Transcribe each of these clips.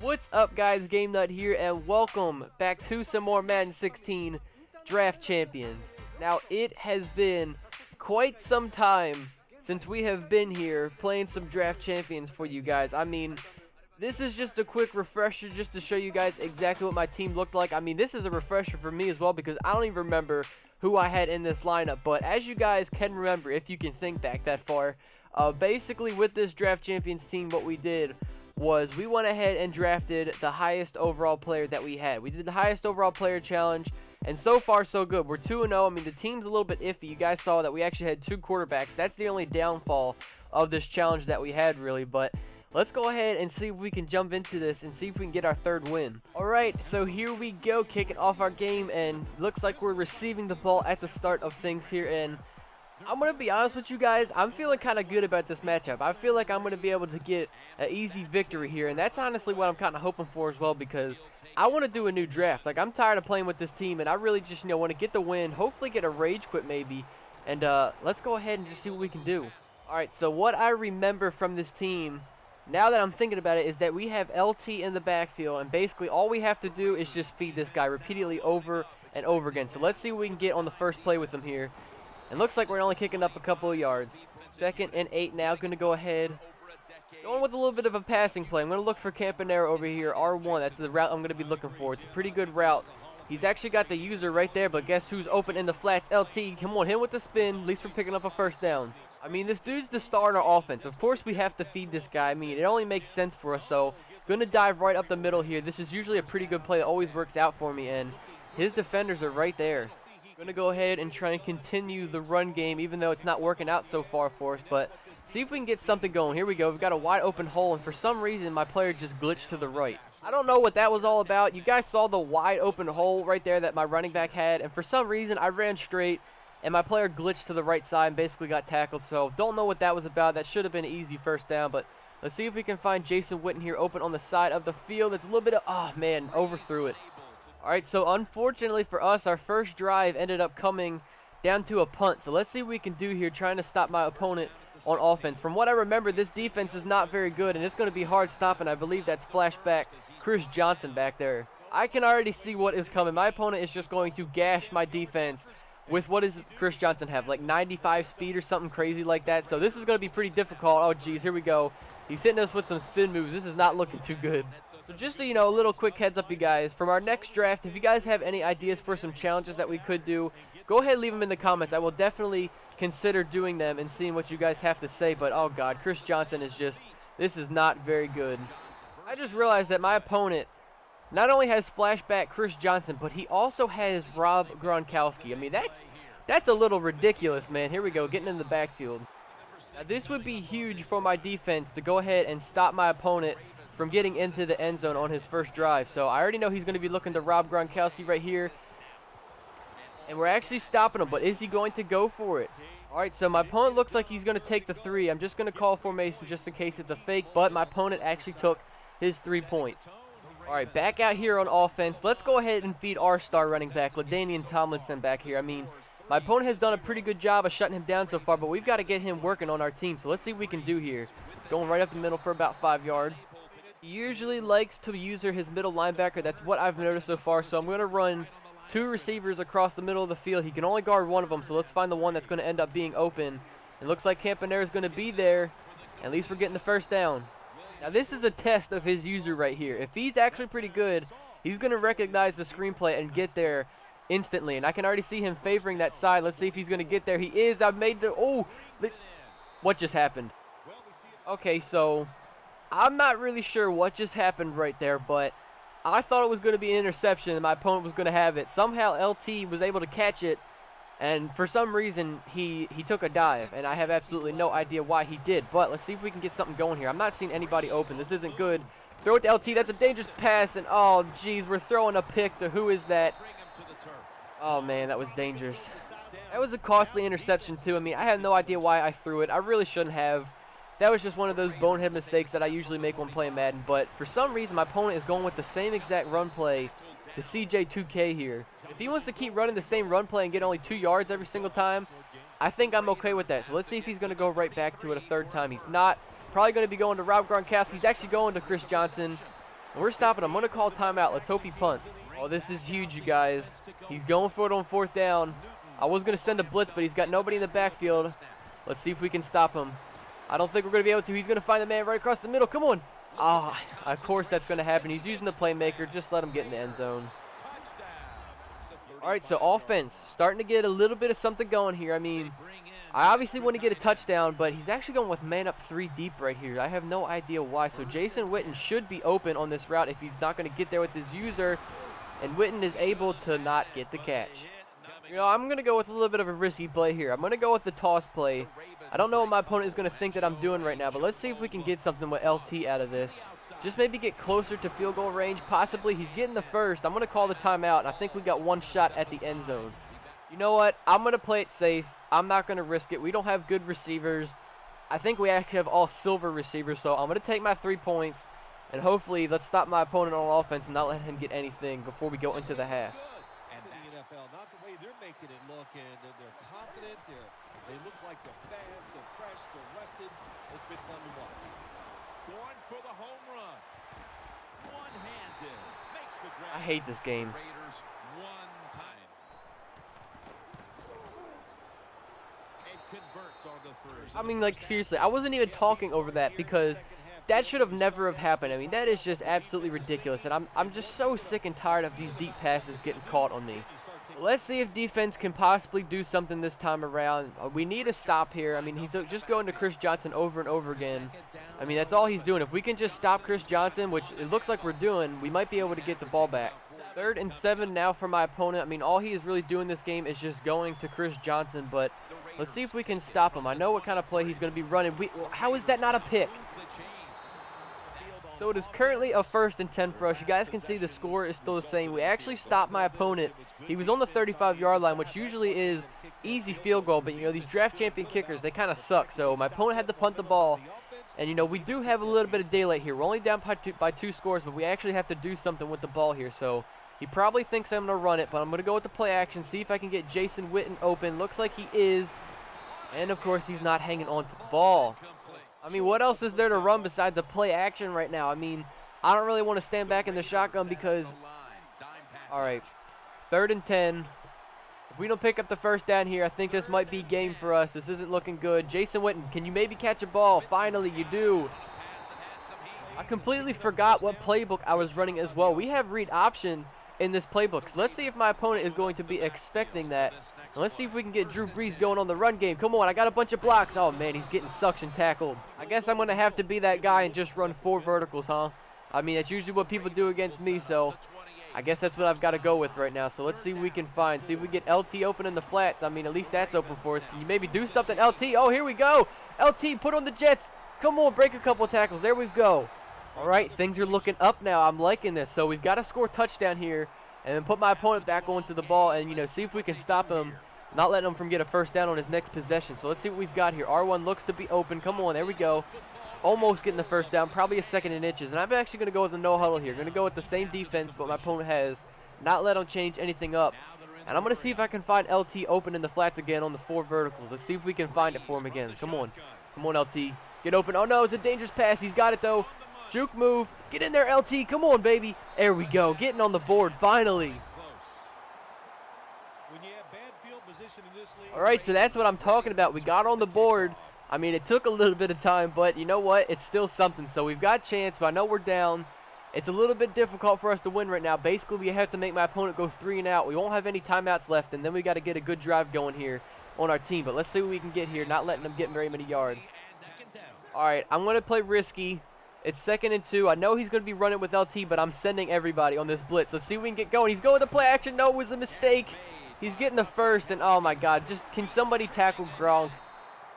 What's up, guys? Game Nut here, and welcome back to some more Madden 16 Draft Champions. Now, it has been quite some time since we have been here playing some Draft Champions for you guys. I mean, this is just a quick refresher just to show you guys exactly what my team looked like. I mean, this is a refresher for me as well because I don't even remember who I had in this lineup. But as you guys can remember, if you can think back that far, basically with this Draft Champions team, what we did was we went ahead and drafted the highest overall player that we had. We did the highest overall player challenge, and so far so good. We're 2-0. I mean, the team's a little bit iffy. You guys saw that we actually had two quarterbacks. That's the only downfall of this challenge that we had, really. But let's go ahead and see if we can jump into this and see if we can get our third win. Alright, so here we go, kicking off our game, and looks like we're receiving the ball at the start of things here. And I'm going to be honest with you guys, I'm feeling kind of good about this matchup. I feel like I'm going to be able to get an easy victory here, and that's honestly what I'm kind of hoping for as well, because I want to do a new draft. Like, I'm tired of playing with this team, and I really just, want to get the win, hopefully get a rage quit maybe, and let's go ahead and just see what we can do. Alright, so what I remember from this team, now that I'm thinking about it, is that we have LT in the backfield, and basically all we have to do is just feed this guy repeatedly over and over again. So let's see what we can get on the first play with him here. And looks like we're only kicking up a couple of yards. 2nd and 8 now. Going to go ahead. Going with a little bit of a passing play. I'm going to look for Campanera over here. R1. That's the route I'm going to be looking for. It's a pretty good route. He's actually got the user right there. But guess who's open in the flats? LT. Come on. Him with the spin. At least we're picking up a first down. I mean, this dude's the star in our offense. Of course we have to feed this guy. I mean, it only makes sense for us. So, going to dive right up the middle here. This is usually a pretty good play that always works out for me. And his defenders are right there. Going to go ahead and try and continue the run game, even though it's not working out so far for us. But see if we can get something going. Here we go. We've got a wide open hole, and for some reason, my player just glitched to the right. I don't know what that was all about. You guys saw the wide open hole right there that my running back had, and for some reason, I ran straight, and my player glitched to the right side and basically got tackled. So don't know what that was about. That should have been an easy first down, but let's see if we can find Jason Witten here open on the side of the field. It's a little bit of, oh man, overthrew it. Alright, so unfortunately for us, our first drive ended up coming down to a punt. So let's see what we can do here, trying to stop my opponent on offense. From what I remember, this defense is not very good, and it's going to be hard stopping. I believe that's Flashback Chris Johnson back there. I can already see what is coming. My opponent is just going to gash my defense with, what does Chris Johnson have, like 95 speed or something crazy like that. So this is going to be pretty difficult. Oh, geez, here we go. He's hitting us with some spin moves. This is not looking too good. So just so you know, a little quick heads up, you guys. From our next draft, if you guys have any ideas for some challenges that we could do, go ahead and leave them in the comments. I will definitely consider doing them and seeing what you guys have to say. But, oh, God, Chris Johnson is just, this is not very good. I just realized that my opponent not only has Flashback Chris Johnson, but he also has Rob Gronkowski. I mean, that's a little ridiculous, man. Here we go, getting in the backfield. Now, this would be huge for my defense to go ahead and stop my opponent from getting into the end zone on his first drive. So I already know he's going to be looking to Rob Gronkowski right here. And we're actually stopping him, but is he going to go for it? Alright, so my opponent looks like he's going to take the 3. I'm just going to call formation just in case it's a fake, but my opponent actually took his 3 points. Alright, back out here on offense. Let's go ahead and feed our star running back, LaDainian Tomlinson, back here. I mean, my opponent has done a pretty good job of shutting him down so far, but we've got to get him working on our team. So let's see what we can do here. Going right up the middle for about 5 yards. He usually likes to use his middle linebacker. That's what I've noticed so far. So I'm going to run 2 receivers across the middle of the field. He can only guard one of them, so let's find the one that's going to end up being open. It looks like Campanera is going to be there. At least we're getting the first down. Now this is a test of his user right here. If he's actually pretty good, he's going to recognize the screenplay and get there instantly. And I can already see him favoring that side. Let's see if he's going to get there. He is. I've made the... Oh! What just happened? Okay, so I'm not really sure what just happened right there, but I thought it was going to be an interception and my opponent was going to have it. Somehow LT was able to catch it, and for some reason he took a dive, and I have absolutely no idea why he did. But let's see if we can get something going here. I'm not seeing anybody open. This isn't good. Throw it to LT. That's a dangerous pass, and oh, geez, we're throwing a pick to who is that? Oh, man, that was dangerous. That was a costly interception, too. I mean, I had no idea why I threw it. I really shouldn't have. That was just one of those bonehead mistakes that I usually make when playing Madden. But for some reason, my opponent is going with the same exact run play to CJ2K here. If he wants to keep running the same run play and get only 2 yards every single time, I think I'm okay with that. So let's see if he's going to go right back to it a third time. He's not. Probably going to be going to Rob Gronkowski. He's actually going to Chris Johnson. We're stopping him. I'm going to call timeout. Let's hope he punts. Oh, this is huge, you guys. He's going for it on 4th down. I was going to send a blitz, but he's got nobody in the backfield. Let's see if we can stop him. I don't think we're going to be able to. He's going to find the man right across the middle. Come on. Ah, of course that's going to happen. He's using the playmaker. Just let him get in the end zone. All right, so offense. Starting to get a little bit of something going here. I mean, I obviously want to get a touchdown, but he's actually going with man up 3 deep right here. I have no idea why. So Jason Witten should be open on this route if he's not going to get there with his user. And Witten is able to not get the catch. You know, I'm going to go with a little bit of a risky play here. I'm going to go with the toss play. I don't know what my opponent is going to think that I'm doing right now, but let's see if we can get something with LT out of this. Just maybe get closer to field goal range. Possibly he's getting the first. I'm going to call the timeout, and I think we got 1 shot at the end zone. You know what? I'm going to play it safe. I'm not going to risk it. We don't have good receivers. I think we actually have all silver receivers, so I'm going to take my 3 points. And hopefully, let's stop my opponent on offense and not let him get anything before we go into the half. And the NFL, not the way they're making it look, and they're confident. They look like they're fast, they're fresh, they're rested. It's been fun to watch. Going for the home run. One-handed. Makes the grab. I hate this game. Raiders 1 time. And converts on the 3rd. I mean, like, seriously, I wasn't even talking over that because that should have never have happened. I mean, that is just absolutely ridiculous, and I'm just so sick and tired of these deep passes getting caught on me. Let's see if defense can possibly do something this time around. We need a stop here. I mean, he's just going to Chris Johnson over and over again. I mean, that's all he's doing. If we can just stop Chris Johnson, which it looks like we're doing, we might be able to get the ball back. 3rd and 7 now for my opponent. I mean, all he is really doing this game is just going to Chris Johnson, but let's see if we can stop him. I know what kind of play he's going to be running. How is that not a pick? So it is currently a 1st and 10 for us. You guys can see the score is still the same. We actually stopped my opponent. He was on the 35-yard line, which usually is easy field goal. But, you know, these draft champion kickers, they kind of suck. So my opponent had to punt the ball. And, you know, we do have a little bit of daylight here. We're only down by 2 scores, but we actually have to do something with the ball here. So he probably thinks I'm going to run it, but I'm going to go with the play action, see if I can get Jason Witten open. Looks like he is. And, of course, he's not hanging on to the ball. I mean, what else is there to run besides the play action right now? I mean, I don't really want to stand back in the shotgun because, all right, 3rd and 10. If we don't pick up the 1st down here, I think this might be game for us. This isn't looking good. Jason Witten, can you maybe catch a ball? Finally, you do. I completely forgot what playbook I was running as well. We have read option in this playbook. So let's see if my opponent is going to be expecting that. And let's see if we can get Drew Brees going on the run game. Come on, I got a bunch of blocks. Oh, man, he's getting suction tackled. I guess I'm going to have to be that guy and just run 4 verticals, huh? I mean, that's usually what people do against me, so I guess that's what I've got to go with right now. So let's see what we can find. See if we get LT open in the flats. I mean, at least that's open for us. Can you maybe do something, LT? Oh, here we go. LT, put on the Jets. Come on, break a couple of tackles. There we go. All right, things are looking up now. I'm liking this. So we've got to score a touchdown here and then put my opponent back onto the ball and, you know, see if we can stop him, not letting him from get a 1st down on his next possession. So let's see what we've got here. R1 looks to be open. Come on, there we go. Almost getting the 1st down, probably a 2nd and inches. And I'm actually going to go with the no huddle here. Going to go with the same defense what my opponent has, not let him change anything up. And I'm going to see if I can find LT open in the flats again on the 4 verticals. Let's see if we can find it for him again. Come on. Come on, LT. Get open. Oh, no, it's a dangerous pass. He's got it, though. Juke move. Get in there, LT. Come on, baby. There we go. Getting on the board, finally. All right, so that's what I'm talking about. We got on the board. I mean, it took a little bit of time, but you know what? It's still something. So we've got a chance, but I know we're down. It's a little bit difficult for us to win right now. Basically, we have to make my opponent go 3 and out. We won't have any timeouts left, and then we got to get a good drive going here on our team. But let's see what we can get here, not letting them get very many yards. All right, I'm going to play risky. It's 2nd and 2. I know he's going to be running with LT, but I'm sending everybody on this blitz. Let's see if we can get going. He's going to play action. No, it was a mistake. He's getting the 1st, and oh, my God. Just can somebody tackle Gronk?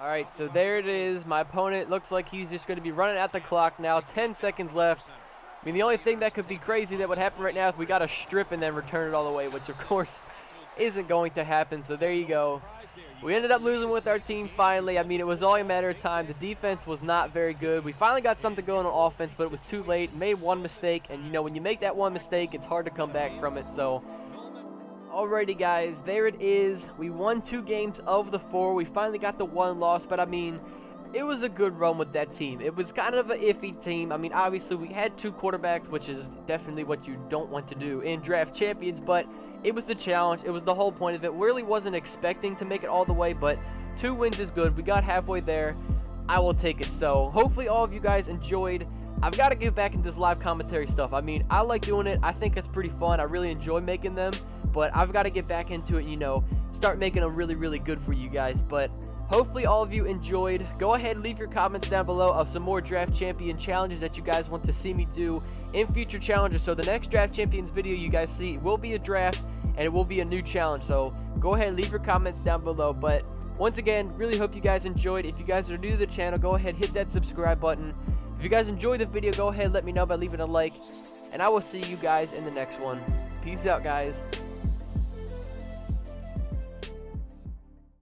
All right, so there it is. My opponent looks like he's just going to be running at the clock now. 10 seconds left. I mean, the only thing that could be crazy that would happen right now is we got to strip and then return it all the way, which, of course, isn't going to happen. So there you go. We ended up losing with our team finally. I mean, it was all a matter of time. The defense was not very good. We finally got something going on offense, but it was too late. Made one mistake, and, you know, when you make that one mistake, it's hard to come back from it. So, alrighty, guys, there it is. We won 2 games of the 4. We finally got the 1 loss, but, I mean, it was a good run with that team. It was kind of an iffy team. I mean, obviously we had 2 quarterbacks, which is definitely what you don't want to do in Draft Champions, but it was the challenge. It was the whole point of it. Really wasn't expecting to make it all the way, but 2 wins is good. We got halfway there. I will take it. So hopefully all of you guys enjoyed. I've got to get back into this live commentary stuff. I mean, I like doing it. I think it's pretty fun. I really enjoy making them, but I've got to get back into it, you know, start making them really, really good for you guys. But hopefully all of you enjoyed. Go ahead, leave your comments down below of some more Draft Champion challenges that you guys want to see me do in future challenges. So the next Draft Champions video you guys see will be a draft, and it will be a new challenge. So go ahead, leave your comments down below. But once again, really hope you guys enjoyed. If you guys are new to the channel, go ahead, hit that subscribe button. If you guys enjoyed the video, go ahead, let me know by leaving a like. And I will see you guys in the next one. Peace out, guys.